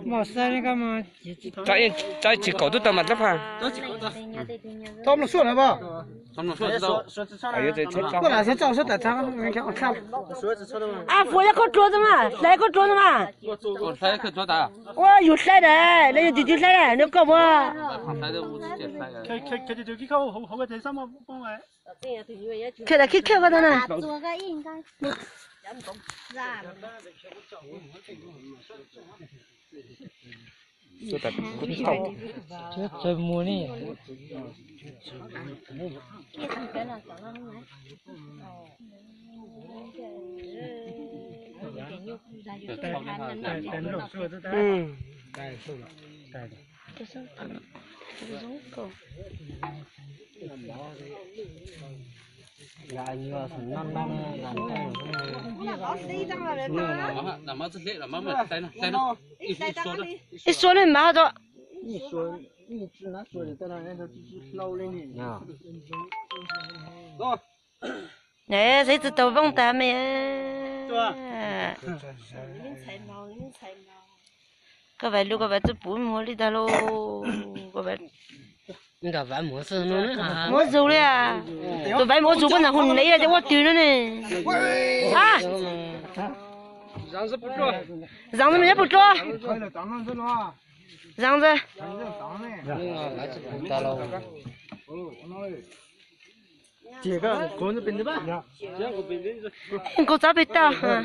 冇事那个嘛，在去搞都到嘛，这盘。他们说了吧？他们说知道。哎呀，这车我那是早说的，他你看我看。啊，扶一个桌子嘛，来个桌子嘛。我塞去做啥？我有塞的，那就丢塞的，你搞不？塞在屋子里塞呀。佢就幾個好嘅地心啊，幫我。開嚟開嗰度呢？做個應該。做的不好。这摸呢。嗯。那么这些，那么在那，一说的嘛多。一说一只那说的，在那那都老了呢。啊。哎，谁知道帮他们？是吧？各位如果把这不摸里头喽，各位。你这外模是弄的哈？摸走了呀，这外模做不然很累了，叫我丢了呢。啊！让子不做，让子人家不做，让子。这个工资变的吧？你给我找别的哈。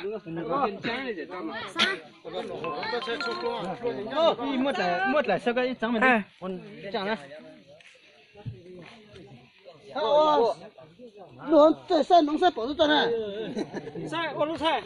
你莫来这个一张门，我讲了。哦，弄这晒农晒包子在呢。晒我都晒。